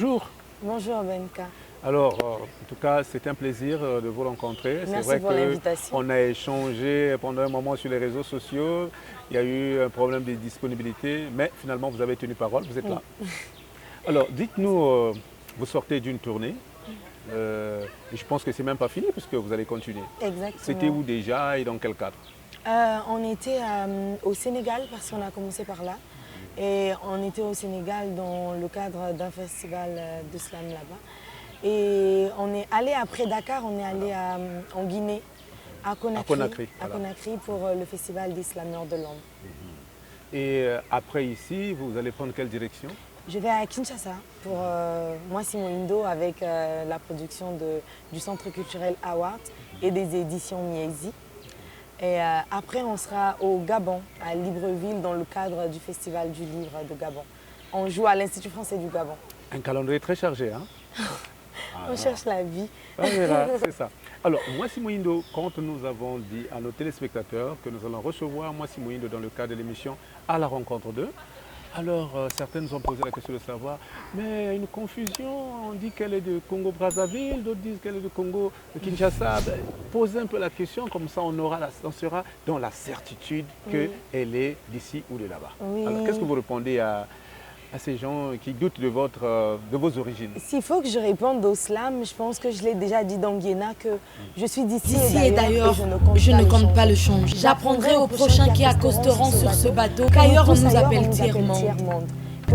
bonjour. Bonjour Benka. Alors, en tout cas, c'est un plaisir de vous rencontrer. C'est Merci vrai pour l'invitation. qu'on a échangé pendant un moment sur les réseaux sociaux. Il y a eu un problème de disponibilité, mais finalement, vous avez tenu parole, vous êtes là. Alors, dites-nous, vous sortez d'une tournée. Et je pense que c'est même pas fini puisque vous allez continuer. Exactement. C'était où déjà et dans quel cadre? On était au Sénégal parce qu'on a commencé par là. Et on était au Sénégal dans le cadre d'un festival de slam là-bas. Et on est allé après Dakar, on est allé en Guinée, à Conakry, pour le festival des slameurs de l'Homme. Et après ici, vous allez prendre quelle direction? Je vais à Kinshasa pour Mwasimo Indo avec la production du Centre culturel Award et des éditions Miezi. Et après, on sera au Gabon, à Libreville, dans le cadre du Festival du Livre de Gabon. On joue à l'Institut français du Gabon. Un calendrier très chargé, hein? On cherche la vie. Ah, voilà, c'est ça. Alors, Mwasimo Indo, quand nous avons dit à nos téléspectateurs que nous allons recevoir Mwasimo Indo dans le cadre de l'émission À la rencontre d'eux, alors certains nous ont posé la question de savoir, mais il y a une confusion, on dit qu'elle est de Congo-Brazzaville, d'autres disent qu'elle est de Congo-Kinshasa. Posez un peu la question, comme ça on sera dans la certitude qu'elle est d'ici ou de là-bas. Oui. Alors, qu'est-ce que vous répondez à ces gens qui doutent de vos origines? S'il faut que je réponde au slam, je pense que je l'ai déjà dit dans Guéna que je suis d'ici et d'ailleurs, je ne compte pas le changer. J'apprendrai aux prochains qui accosteront sur ce bateau qu'ailleurs on nous appelle tiers-monde.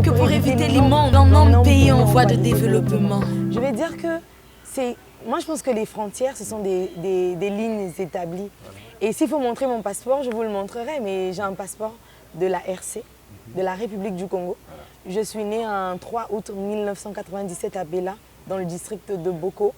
Que pour éviter l'immonde, dans un pays en voie de développement. Je vais dire que c'est... Moi, je pense que les frontières, ce sont des lignes établies. Et s'il faut montrer mon passeport, je vous le montrerai, mais j'ai un passeport de la RC, de la République du Congo. Je suis née un 3 août 1997 à Bela, dans le district de Boko.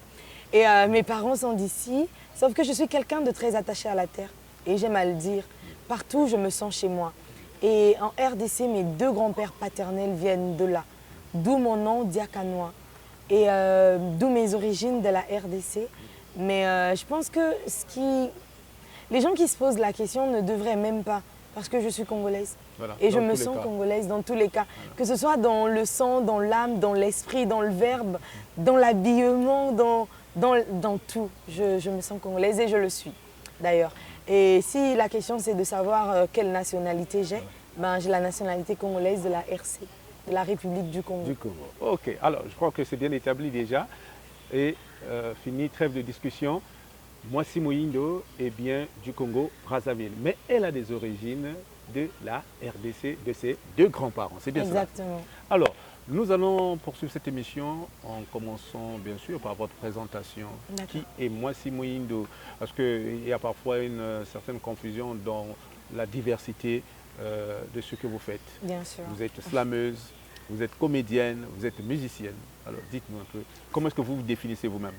Et mes parents sont d'ici, sauf que je suis quelqu'un de très attaché à la terre. Et j'aime à le dire, partout je me sens chez moi. Et en RDC, mes deux grands-pères paternels viennent de là. D'où mon nom, Diakanois. Et d'où mes origines de la RDC. Mais je pense que les gens qui se posent la question ne devraient même pas. Parce que je suis congolaise. Voilà, et je me sens congolaise dans tous les cas. Voilà. Que ce soit dans le sang, dans l'âme, dans l'esprit, dans le verbe, dans l'habillement, dans tout. Je me sens congolaise et je le suis d'ailleurs. Et si la question c'est de savoir quelle nationalité j'ai, ben, j'ai la nationalité congolaise de la RC, de la République du Congo. Ok, alors je crois que c'est bien établi déjà. Et fini, trêve de discussion. Mwasimo Indo est bien du Congo-Brazzaville, mais elle a des origines de la RDC, de ses deux grands-parents. C'est bien ça. Exactement. Alors, nous allons poursuivre cette émission en commençant bien sûr par votre présentation. Qui est Mwasimo Indo? Parce qu'il y a parfois une certaine confusion dans la diversité de ce que vous faites. Bien sûr. Vous êtes slameuse, vous êtes comédienne, vous êtes musicienne. Alors, dites-nous un peu, comment est-ce que vous vous définissez vous-même?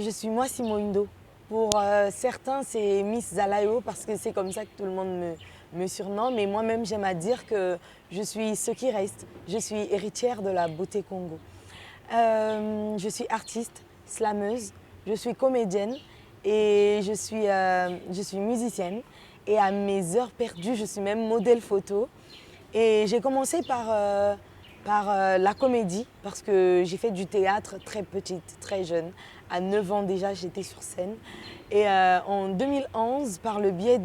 Je suis Mwasimo Indo. Pour certains, c'est Miss Zalayo parce que c'est comme ça que tout le monde me surnomme. Mais moi-même, j'aime à dire que je suis ce qui reste. Je suis héritière de la beauté Congo. Je suis artiste, slameuse, je suis comédienne et je suis musicienne. Et à mes heures perdues, je suis même modèle photo. Et j'ai commencé par la comédie parce que j'ai fait du théâtre très petite, très jeune. À 9 ans déjà, j'étais sur scène. Et en 2011, par le biais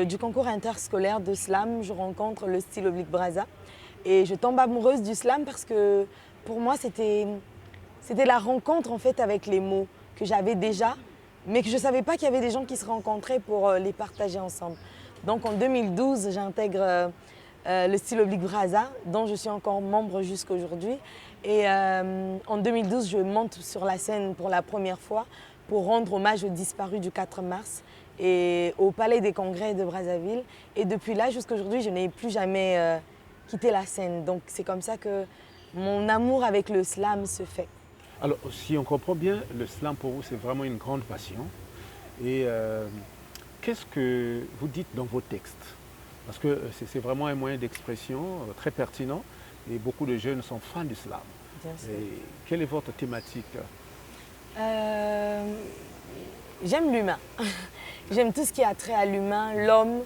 du concours interscolaire de slam, je rencontre le style oblique Brazza. Et je tombe amoureuse du slam parce que pour moi, c'était la rencontre en fait avec les mots que j'avais déjà, mais que je ne savais pas qu'il y avait des gens qui se rencontraient pour les partager ensemble. Donc en 2012, j'intègre le style oblique Brazza, dont je suis encore membre jusqu'à aujourd'hui. Et en 2012, je monte sur la scène pour la première fois pour rendre hommage aux disparus du 4 mars et au Palais des Congrès de Brazzaville. Et depuis là, jusqu'à aujourd'hui, je n'ai plus jamais quitté la scène. Donc c'est comme ça que mon amour avec le slam se fait. Alors, si on comprend bien, le slam pour vous, c'est vraiment une grande passion. Et qu'est-ce que vous dites dans vos textes? Parce que c'est vraiment un moyen d'expression très pertinent et beaucoup de jeunes sont fans du slam. Bien sûr. Et quelle est votre thématique? J'aime l'humain. J'aime tout ce qui a trait à l'humain, l'homme.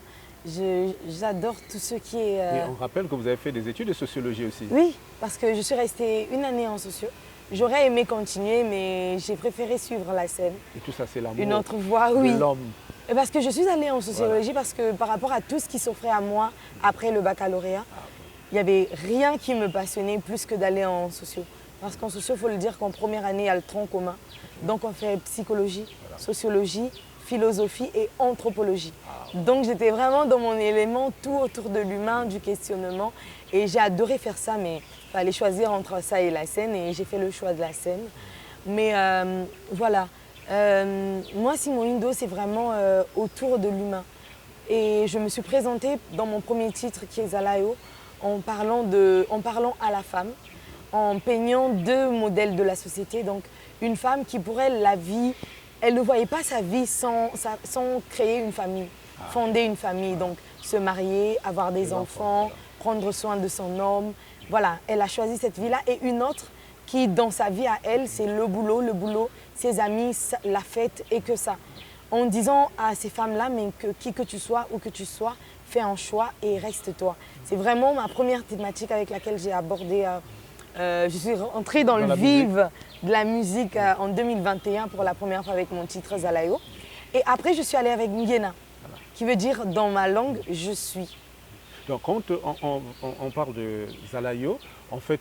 J'adore tout ce qui est... Et on rappelle que vous avez fait des études de sociologie aussi. Oui, parce que je suis restée une année en socio. J'aurais aimé continuer, mais j'ai préféré suivre la scène. Et tout ça, c'est l'amour Une autre voie, de oui. l'homme. Et parce que je suis allée en sociologie, parce que par rapport à tout ce qui s'offrait à moi après le baccalauréat, il n'y avait rien qui me passionnait plus que d'aller en socio. Parce qu'en socio, il faut le dire qu'en première année, il y a le tronc commun. Donc on fait psychologie, sociologie, philosophie et anthropologie. Donc j'étais vraiment dans mon élément, tout autour de l'humain, du questionnement. Et j'ai adoré faire ça, mais il fallait choisir entre ça et la scène. Et j'ai fait le choix de la scène. Mais voilà, moi Simone Indo, c'est vraiment autour de l'humain. Et je me suis présentée dans mon premier titre qui est Zalayo en parlant à la femme, en peignant deux modèles de la société. Donc une femme qui pour elle, la vie, elle ne voyait pas sa vie sans créer une famille, fonder une famille, donc se marier, avoir des enfants, prendre soin de son homme. Voilà, elle a choisi cette vie-là. Et une autre qui, dans sa vie à elle, c'est le boulot, ses amis, la fête et que ça. En disant à ces femmes-là, mais que qui que tu sois, où que tu sois, fais un choix et reste toi. C'est vraiment ma première thématique avec laquelle j'ai abordé. Je suis rentrée dans le vif de la musique en 2021 pour la première fois avec mon titre Zalayo. Et après, je suis allée avec Ngena, qui veut dire dans ma langue, je suis. Donc quand on parle de Zalayo, en fait,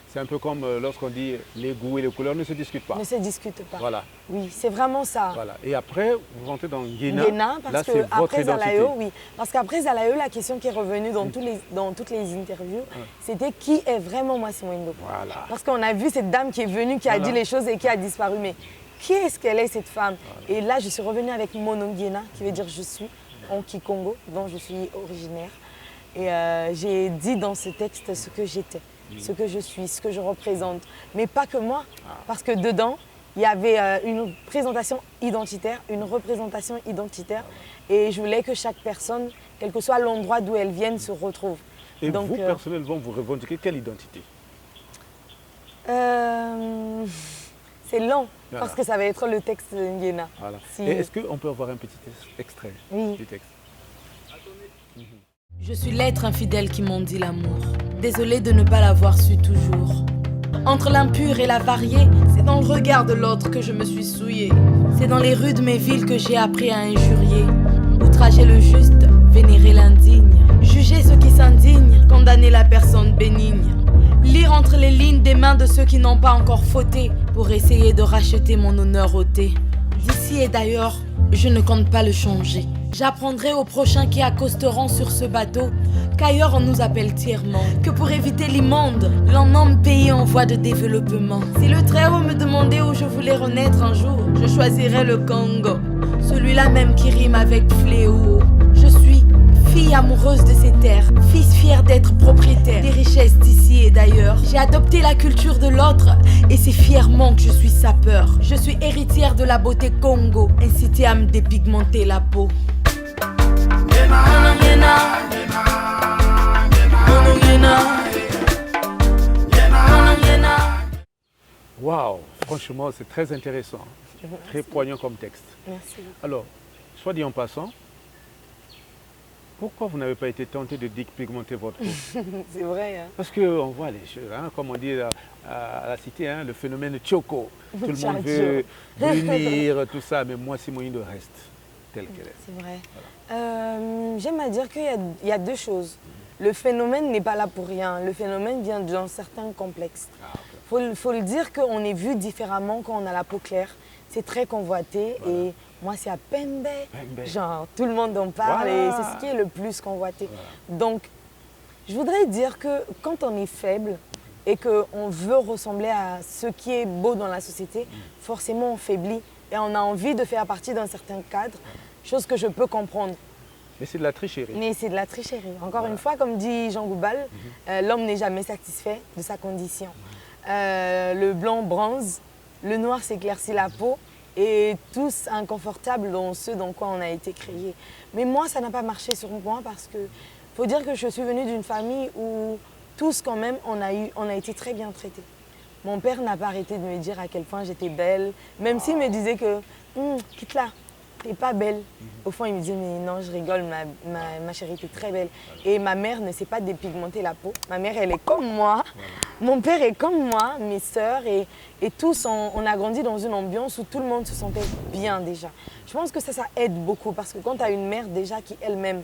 c'est un peu comme lorsqu'on dit les goûts et les couleurs ne se discutent pas. Ne se discutent pas. Voilà. Oui, c'est vraiment ça. Voilà. Et après, vous rentrez dans Ngena. Ngena, parce là, c'est votre identité. Zalayo, oui. Parce qu'après Zalayo, la question qui est revenue dans toutes les interviews, c'était qui est vraiment moi Simone Indo. Voilà. Parce qu'on a vu cette dame qui est venue, qui a dit les choses et qui a disparu. Mais qui est-ce qu'elle est, cette femme? Et là, je suis revenue avec Mono Ngena, qui veut dire je suis, en Kikongo, dont je suis originaire. Et j'ai dit dans ce texte ce que j'étais, ce que je suis, ce que je représente. Mais pas que moi, parce que dedans, il y avait une présentation identitaire, une représentation identitaire. Et je voulais que chaque personne, quel que soit l'endroit d'où elle vienne, se retrouve. Et donc, vous, personnellement, vous revendiquez quelle identité? C'est lent, parce que ça va être le texte de Ngena. Voilà. Si... Est-ce qu'on peut avoir un petit extrait du texte? Je suis l'être infidèle qui m'en dit l'amour. Désolée de ne pas l'avoir su toujours. Entre l'impur et la variée, c'est dans le regard de l'autre que je me suis souillée. C'est dans les rues de mes villes que j'ai appris à injurier. Outrager le juste, vénérer l'indigne. Juger ceux qui s'indignent, condamner la personne bénigne. Lire entre les lignes des mains de ceux qui n'ont pas encore fauté pour essayer de racheter mon honneur ôté. D'ici et d'ailleurs, je ne compte pas le changer. J'apprendrai aux prochains qui accosteront sur ce bateau qu'ailleurs on nous appelle tiers-monde. Que pour éviter l'immonde, l'on nomme pays en voie de développement. Si le Très-Haut me demandait où je voulais renaître un jour, je choisirais le Congo. Celui-là même qui rime avec fléau. Je suis fille amoureuse de ces terres, fils fier d'être propriétaire des richesses d'ici et d'ailleurs. J'ai adopté la culture de l'autre et c'est fièrement que je suis sapeur. Je suis héritière de la beauté Congo, incitée à me dépigmenter la peau. Waouh, franchement, c'est très intéressant, très poignant comme texte. Merci. Alors, soit dit en passant, pourquoi vous n'avez pas été tenté de dépigmenter votre peau? C'est vrai. Hein? Parce qu'on voit les choses, hein, comme on dit à la cité, hein, le phénomène Choco. Tout le monde veut venir, tout ça, mais moi, Simone Indo reste telle qu'elle est. C'est vrai. Voilà. J'aime à dire qu'il y a deux choses. Le phénomène n'est pas là pour rien. Le phénomène vient d'un certain complexe. Faut le dire qu'on est vu différemment quand on a la peau claire. C'est très convoité et moi c'est à Pembe. Genre tout le monde en parle et c'est ce qui est le plus convoité. Donc je voudrais dire que quand on est faible et qu'on veut ressembler à ce qui est beau dans la société, forcément on faiblit et on a envie de faire partie d'un certain cadre, chose que je peux comprendre. Mais c'est de la tricherie. Mais c'est de la tricherie. Encore une fois, comme dit Jean Goubal, l'homme n'est jamais satisfait de sa condition. Le blanc bronze, le noir s'éclaircit la peau et tous inconfortables dans ce dans quoi on a été créé. Mais moi, ça n'a pas marché sur moi parce que faut dire que je suis venue d'une famille où tous quand même, on a été très bien traités. Mon père n'a pas arrêté de me dire à quel point j'étais belle, même s'il me disait que quitte là, t'es pas belle. Au fond, il me disait, mais non, je rigole, ma chérie, t'es très belle. Et ma mère ne sait pas dépigmenter la peau. Ma mère, elle est comme moi. Mon père est comme moi, mes sœurs. Et tous, on a grandi dans une ambiance où tout le monde se sentait bien déjà. Je pense que ça aide beaucoup parce que quand tu as une mère déjà qui elle-même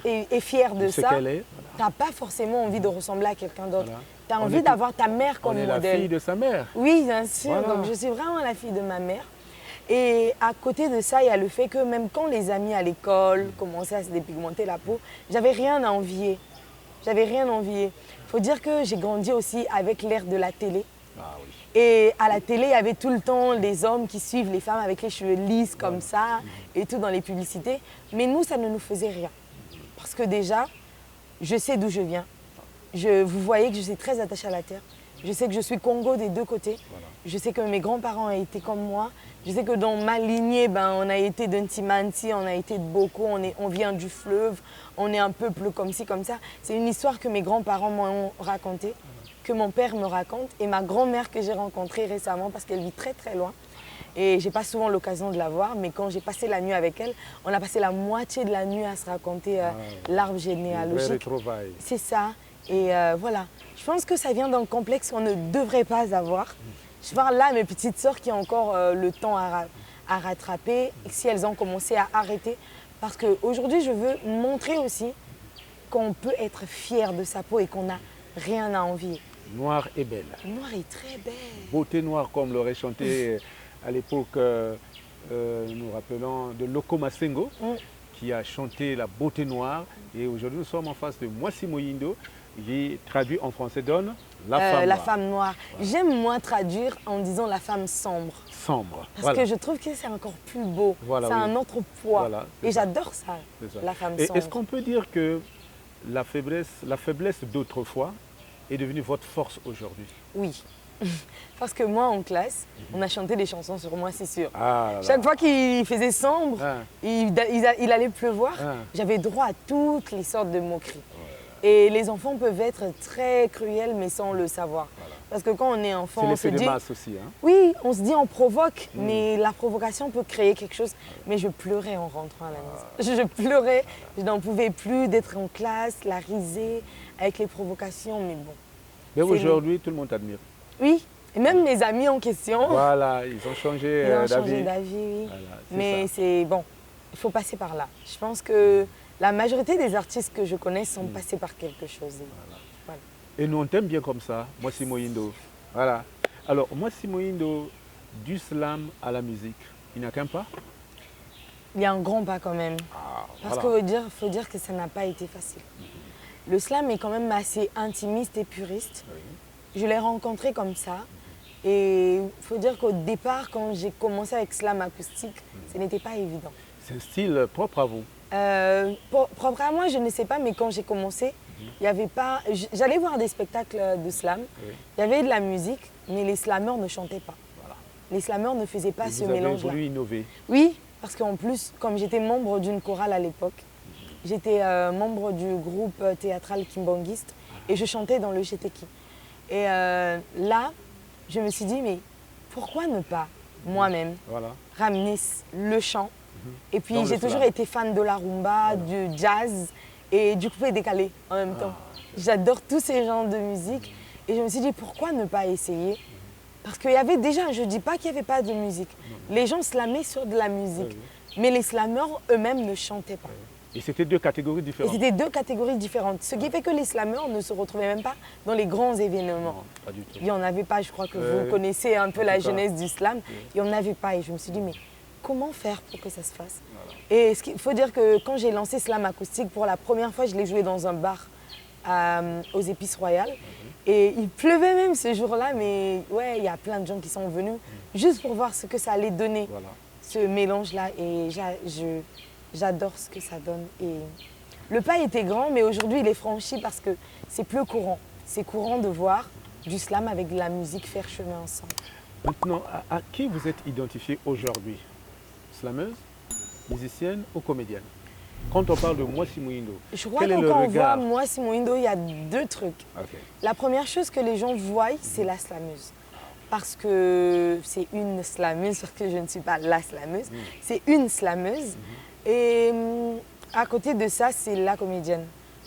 est fière de ça, tu n'as pas forcément envie de ressembler à quelqu'un d'autre. Voilà. Tu as envie d'avoir ta mère comme modèle. On est la fille de sa mère. Oui, bien sûr. Voilà. Donc, je suis vraiment la fille de ma mère. Et à côté de ça, il y a le fait que même quand les amis à l'école commençaient à se dépigmenter la peau, j'avais rien à envier. J'avais rien à envier. Il faut dire que j'ai grandi aussi avec l'ère de la télé. Ah oui. Et à la télé, il y avait tout le temps les hommes qui suivent les femmes avec les cheveux lisses comme ça et tout dans les publicités. Mais nous, ça ne nous faisait rien. Parce que déjà, je sais d'où je viens. Vous voyez que je suis très attachée à la terre. Je sais que je suis Congo des deux côtés. Voilà. Je sais que mes grands-parents ont été comme moi. Je sais que dans ma lignée, on a été de Ntimanti, on a été de Boko, on vient du fleuve, on est un peuple comme ci, comme ça. C'est une histoire que mes grands-parents m'ont racontée, que mon père me raconte, et ma grand-mère que j'ai rencontrée récemment parce qu'elle vit très très loin. Et j'ai pas souvent l'occasion de la voir, mais quand j'ai passé la nuit avec elle, on a passé la moitié de la nuit à se raconter l'arbre généalogique. C'est ça. Et voilà, je pense que ça vient d'un complexe qu'on ne devrait pas avoir. Je parle là à mes petites sœurs qui ont encore le temps à rattraper, si elles ont commencé à arrêter. Parce qu'aujourd'hui, je veux montrer aussi qu'on peut être fier de sa peau et qu'on n'a rien à envier. Noire et belle. Noire est très belle. Beauté noire, comme l'aurait chanté à l'époque, nous rappelons, de Loko Masengo, qui a chanté la beauté noire. Et aujourd'hui, nous sommes en face de Mwasi Moyindo, qui traduit en français donne la femme noire. Voilà. J'aime moins traduire en disant la femme sombre. Sombre. Parce que je trouve que c'est encore plus beau. Voilà, ça a un autre poids. Voilà, et j'adore ça, la femme sombre. Est-ce qu'on peut dire que la faiblesse d'autrefois est devenue votre force aujourd'hui? Oui. Parce que moi, en classe, on a chanté des chansons sur moi, c'est sûr. Ah, chaque fois qu'il faisait sombre, il allait pleuvoir, j'avais droit à toutes les sortes de moqueries. Et les enfants peuvent être très cruels, mais sans le savoir. Voilà. Parce que quand on est enfant, on se dit... C'est l'effet de masse aussi. Hein? Oui, on se dit on provoque, mais la provocation peut créer quelque chose. Mais je pleurais en rentrant à la maison. Je pleurais, je n'en pouvais plus d'être en classe, la risée, avec les provocations, mais bon. Mais aujourd'hui, tout le monde t'admire. Oui, et même mes amis en question. Voilà, ils ont changé d'avis. Ils ont changé d'avis, oui. Voilà, mais c'est bon, il faut passer par là. Je pense que la majorité des artistes que je connais sont passés par quelque chose. Voilà. Et nous, on t'aime bien comme ça, Mwasi Moyindo. Voilà. Alors, Mwasi Moyindo, du slam à la musique, il n'y a qu'un pas? Il y a un grand pas quand même. Parce qu'il faut dire que ça n'a pas été facile. Le slam est quand même assez intimiste et puriste. Oui. Je l'ai rencontré comme ça. Et il faut dire qu'au départ, quand j'ai commencé avec slam acoustique, ce n'était pas évident. C'est un style propre à vous? Propre à moi, je ne sais pas, mais quand j'ai commencé, il y avait pas. J'allais voir des spectacles de slam, il y avait de la musique, mais les slameurs ne chantaient pas. Voilà. Les slameurs ne faisaient pas ce mélange-là. Vous avez voulu innover? Oui, parce qu'en plus, comme j'étais membre d'une chorale à l'époque, j'étais membre du groupe théâtral Kimbangiste et je chantais dans le GTK. Et là, je me suis dit, mais pourquoi ne pas moi-même ramener le chant? Et puis j'ai toujours été fan de la rumba, du jazz et du coupé décalé en même temps. J'adore tous ces genres de musique et je me suis dit pourquoi ne pas essayer? Parce qu'il y avait déjà, je ne dis pas qu'il n'y avait pas de musique. Les gens slamaient sur de la musique, mais les slameurs eux-mêmes ne chantaient pas. Et c'était deux catégories différentes? Et c'était deux catégories différentes. Ce qui fait que les slameurs ne se retrouvaient même pas dans les grands événements. Non, pas du tout. Il n'y en avait pas, je crois que vous connaissez un peu la jeunesse du slam. Il n'y en avait pas et je me suis dit mais comment faire pour que ça se fasse? Et il faut dire que quand j'ai lancé Slam Acoustique, pour la première fois, je l'ai joué dans un bar aux Épices Royales. Et il pleuvait même ce jour-là, mais ouais, il y a plein de gens qui sont venus juste pour voir ce que ça allait donner, ce mélange-là. Et j'adore ce que ça donne. Et le pas était grand, mais aujourd'hui, il est franchi parce que c'est plus courant. C'est courant de voir du slam avec de la musique faire chemin ensemble. Maintenant, à qui vous êtes identifié aujourd'hui? Slameuse, musicienne ou comédienne? Quand on parle de Mwasi Moyindo, je crois que quand on voit Mwasi Moyindo, il y a deux trucs. La première chose que les gens voient, c'est la slameuse. parce que c'est une slameuse, parce que je ne suis pas la slameuse, c'est une slameuse. Et à côté de ça, c'est la comédienne.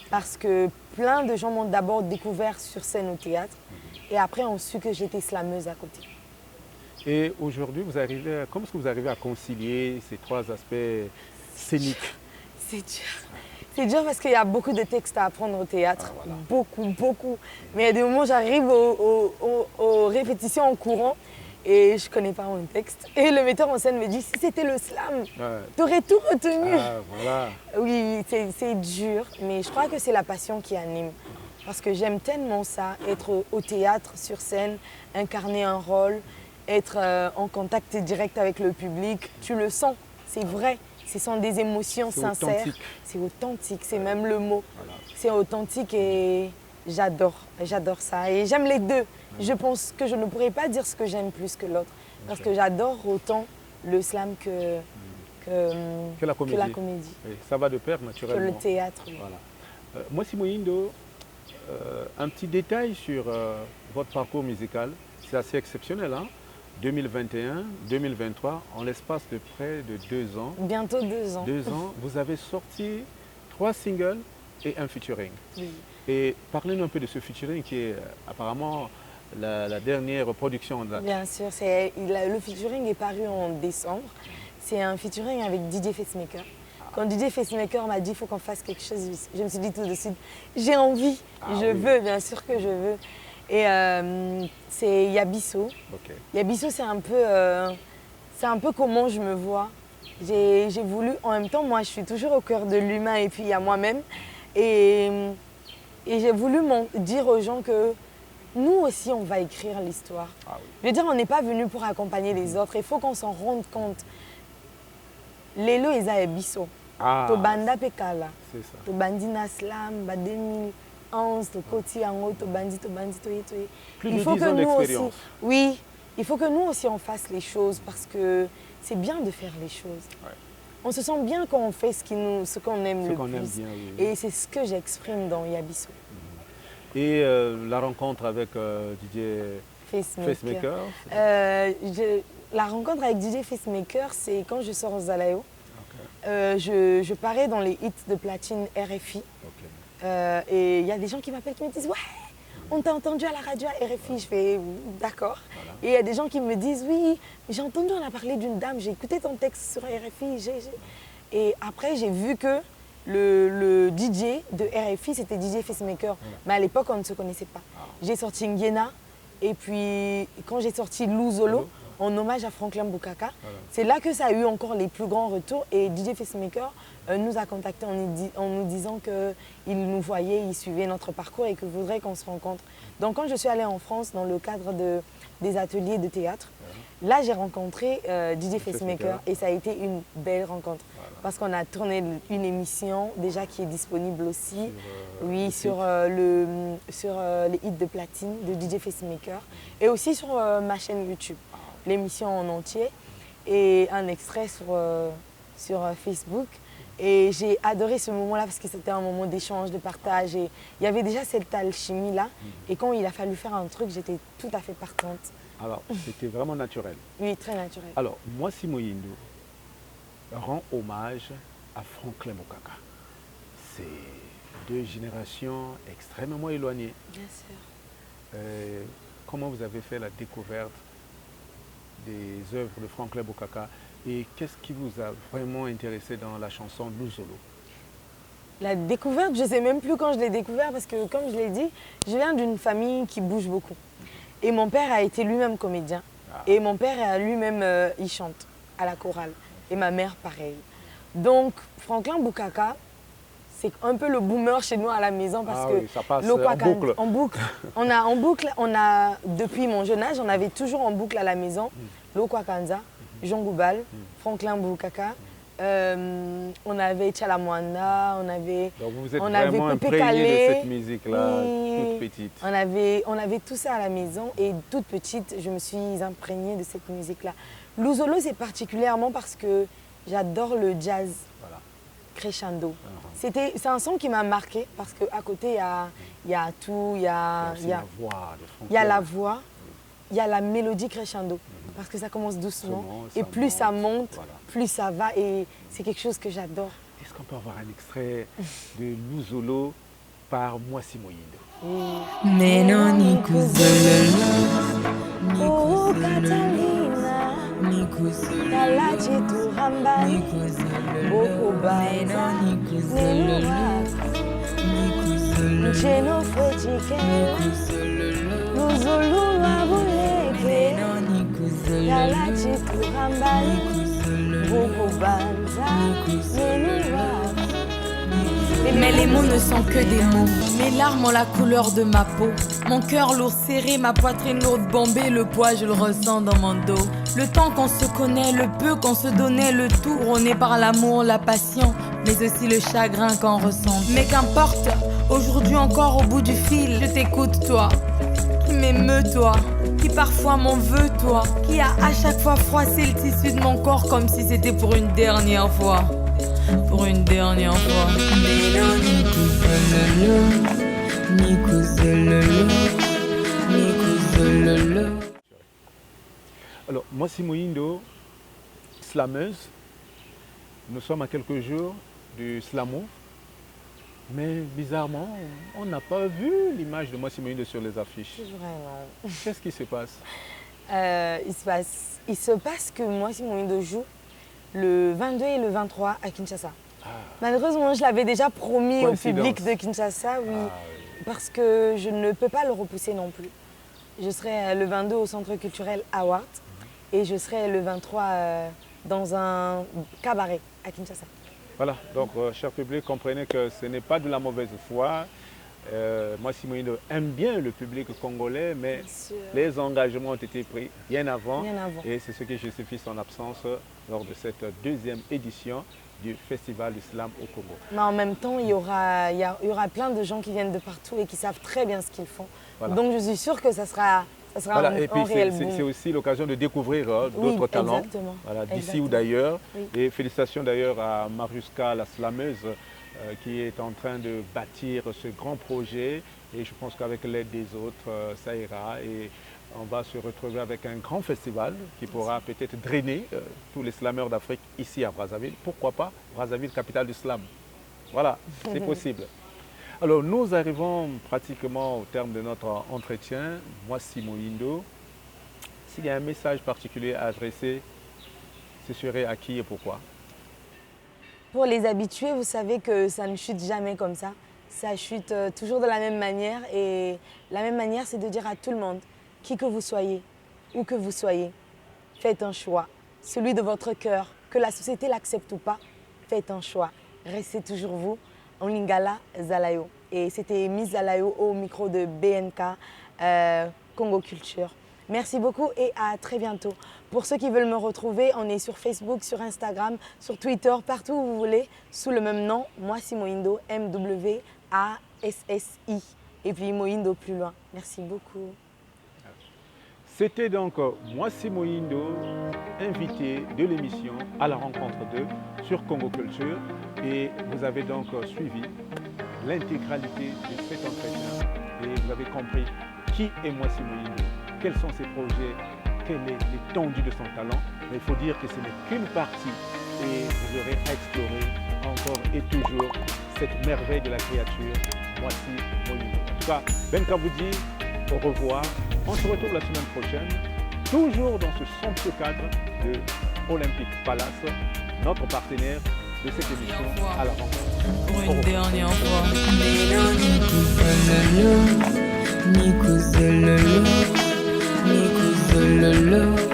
Parce que plein de gens m'ont d'abord découvert sur scène au théâtre et après ont su que j'étais slameuse à côté. Et aujourd'hui, comment est-ce que vous arrivez à concilier ces trois aspects scéniques? C'est dur. C'est dur parce qu'il y a beaucoup de textes à apprendre au théâtre, voilà. beaucoup, beaucoup. Mais il y a des moments où j'arrive aux répétitions en courant et je ne connais pas mon texte. Et le metteur en scène me dit, si c'était le slam, tu aurais tout retenu. Voilà. Oui, c'est dur, mais je crois que c'est la passion qui anime. Parce que j'aime tellement ça, être au théâtre, sur scène, incarner un rôle, être en contact direct avec le public. Tu le sens, c'est vrai. Ce sont des émotions sincères. C'est authentique, c'est même le mot. Voilà. C'est authentique et j'adore ça. Et j'aime les deux. Je pense que je ne pourrais pas dire ce que j'aime plus que l'autre. Parce que j'adore autant le slam que la comédie. Oui, ça va de pair naturellement. Que le théâtre. Oui. Voilà. Moissi Mohindo, un petit détail sur votre parcours musical. C'est assez exceptionnel, hein? 2021, 2023, en l'espace de près de 2 ans. Bientôt 2 ans. 2 ans, vous avez sorti 3 singles et un featuring. Oui. Et parlez-nous un peu de ce featuring qui est apparemment la dernière production de la... Bien sûr, le featuring est paru en décembre. C'est un featuring avec DJ Facemaker. Quand DJ Facemaker m'a dit qu'il faut qu'on fasse quelque chose, je me suis dit tout de suite, j'ai envie, je veux, bien sûr que je veux. Et c'est Yabiso. Okay. Yabiso, c'est un peu comment je me vois. J'ai voulu, en même temps, moi, je suis toujours au cœur de l'humain et puis il y a moi-même. Et j'ai voulu dire aux gens que nous aussi, on va écrire l'histoire. Ah oui. Je veux dire, on n'est pas venu pour accompagner les autres. Il faut qu'on s'en rende compte. Lelo eza Yabiso. Tobanda pekala. C'est ça. Tobandi na slam, ba 2011, tokoti yango, tobandi, toye. Plus de 10 ans d'expérience. Oui, il faut que nous aussi on fasse les choses parce que c'est bien de faire les choses. Ouais. On se sent bien quand on fait ce qu'on aime le plus. Aime bien, oui. Et c'est ce que j'exprime dans Yabiso. Et la rencontre avec DJ Facemaker. La rencontre avec DJ Facemaker, c'est quand je sors aux Zalayo. Okay. Je parais dans les hits de platine RFI. Okay. Et il y a des gens qui m'appellent qui me disent « Ouais, on t'a entendu à la radio à RFI. » Je fais « D'accord. Voilà. » Et il y a des gens qui me disent « Oui, j'ai entendu, on a parlé d'une dame, j'ai écouté ton texte sur RFI. » Et après, j'ai vu que le DJ de RFI, c'était DJ Facemaker. Voilà. Mais à l'époque, on ne se connaissait pas. J'ai sorti Nguena. Et puis, quand j'ai sorti Louzolo, en hommage à Franklin Bukaka, c'est là que ça a eu encore les plus grands retours. Et DJ Facemaker nous a contactés en nous disant qu'il nous voyait, il suivait notre parcours et qu'il voudrait qu'on se rencontre. Donc, quand je suis allée en France dans le cadre des ateliers de théâtre, là, j'ai rencontré DJ Facemaker et ça a été une belle rencontre. Parce qu'on a tourné une émission déjà qui est disponible aussi, sur les hits de platine de DJ Facemaker et aussi sur ma chaîne YouTube, l'émission en entier et un extrait sur Facebook. Et j'ai adoré ce moment-là parce que c'était un moment d'échange, de partage et il y avait déjà cette alchimie-là et quand il a fallu faire un truc, j'étais tout à fait partante. Alors, c'était vraiment naturel. Oui, très naturel. Alors, Moissi Mohindo rend hommage à Franklin Bukaka. C'est 2 générations extrêmement éloignées. Bien sûr. Comment vous avez fait la découverte des œuvres de Franklin Bukaka et qu'est-ce qui vous a vraiment intéressé dans la chanson Louzolo? La découverte, je ne sais même plus quand je l'ai découvert parce que, comme je l'ai dit, je viens d'une famille qui bouge beaucoup. Et mon père a été lui-même comédien. Et mon père lui-même, il chante à la chorale. Et ma mère, pareil. Donc, Franklin Bukaka, c'est un peu le boomer chez nous à la maison parce que ça passe en boucle. On a, depuis mon jeune âge, on avait toujours en boucle à la maison Lokwa Kanza, Jean Goubal, Franklin Bukaka. On avait Tchalamwanda, Donc vous êtes vraiment imprégné de cette musique-là, toute petite. On avait tout ça à la maison et toute petite, je me suis imprégnée de cette musique-là. Louzolo, c'est particulièrement parce que j'adore le jazz crescendo. C'est un son qui m'a marqué parce qu'à côté, il y a tout, il y a la voix, il y a la mélodie crescendo. Parce que ça commence doucement. Et plus monte, ça monte, voilà. plus ça va. Et c'est quelque chose que j'adore. Est-ce qu'on peut avoir un extrait de Luzolo par Mwasimoyindo? Meno nikuzololo, Oh, nikuzololo, Catalina, nikuzololo, Kalachi Turambani, nikuzololo, Boko meno Banza, nikuzololo, nikuzololo, Njeno Fwechike, nikuzololo, Luzulu Wabuleke, meno nikuzololo, Kalachi Turambani, nikuzololo, Boko Banza, Nenuwa. Mais les mots ne sont que des mots. Mes larmes ont la couleur de ma peau. Mon cœur lourd serré, ma poitrine lourde bombée. Le poids, je le ressens dans mon dos. Le temps qu'on se connaît, le peu qu'on se donnait, le tout rôné par l'amour, la passion, mais aussi le chagrin qu'on ressent. Mais qu'importe, aujourd'hui encore au bout du fil, je t'écoute toi, qui m'émeut toi, qui parfois m'en veut toi, qui a à chaque fois froissé le tissu de mon corps comme si c'était pour une dernière fois. Pour une dernière fois. Meno nikuzololo, nikuzololo. Alors, Mwasimoyindo, slameuse, nous sommes à quelques jours du Slamo, mais bizarrement, on n'a pas vu l'image de Mwasimoyindo sur les affiches. C'est vrai, non. Qu'est-ce qui se passe? Il se passe que Mwasimoyindo joue le 22 et le 23 à Kinshasa. Malheureusement, je l'avais déjà promis au public de Kinshasa, oui, parce que je ne peux pas le repousser non plus. Je serai le 22 au Centre culturel Award et je serai le 23 dans un cabaret à Kinshasa. Voilà, donc cher public, comprenez que ce n'est pas de la mauvaise foi. Mwasimoyindo aime bien le public congolais, mais les engagements ont été pris bien avant. Et c'est ce qui justifie son absence lors de cette deuxième édition du Festival du Slam au Congo. Mais en même temps, il y aura plein de gens qui viennent de partout et qui savent très bien ce qu'ils font. Voilà. Donc je suis sûre que ça sera voilà. Et puis c'est aussi l'occasion de découvrir d'autres talents voilà, d'ici ou d'ailleurs. Oui. Et félicitations d'ailleurs à Mariuska, la slameuse, qui est en train de bâtir ce grand projet. Et je pense qu'avec l'aide des autres, ça ira. Et on va se retrouver avec un grand festival qui pourra peut-être drainer tous les slameurs d'Afrique ici à Brazzaville. Pourquoi pas Brazzaville, capitale du slam. Voilà, c'est possible. Alors nous arrivons pratiquement au terme de notre entretien. Mwasimoyindo, s'il y a un message particulier à adresser, ce serait à qui et pourquoi? Pour les habitués, vous savez que ça ne chute jamais comme ça. Ça chute toujours de la même manière. Et la même manière, c'est de dire à tout le monde, qui que vous soyez, où que vous soyez, faites un choix. Celui de votre cœur, que la société l'accepte ou pas, faites un choix. Restez toujours vous, en Lingala Zalayo. Et c'était Miss Zalayo au micro de BNK Congo Culture. Merci beaucoup et à très bientôt. Pour ceux qui veulent me retrouver, on est sur Facebook, sur Instagram, sur Twitter, partout où vous voulez, sous le même nom, Mwasimoyindo, MWASSI. Et puis Moyindo plus loin. Merci beaucoup. C'était donc Mwasimoyindo, invité de l'émission À la rencontre d'eux sur Congo Culture. Et vous avez donc suivi l'intégralité de cet entretien. Et vous avez compris qui est Mwasimoyindo, quels sont ses projets, quelle est l'étendue de son talent. Mais il faut dire que ce n'est qu'une partie. Et vous aurez exploré encore et toujours cette merveille de la créature, Mwasimoyindo. En tout cas, Benka vous dit au revoir. On se retrouve la semaine prochaine, toujours dans ce somptueux cadre de Olympic Palace, notre partenaire de cette émission À la rencontre. Pour une dernière fois. Nikuzololo, nikuzololo, nikuzololo.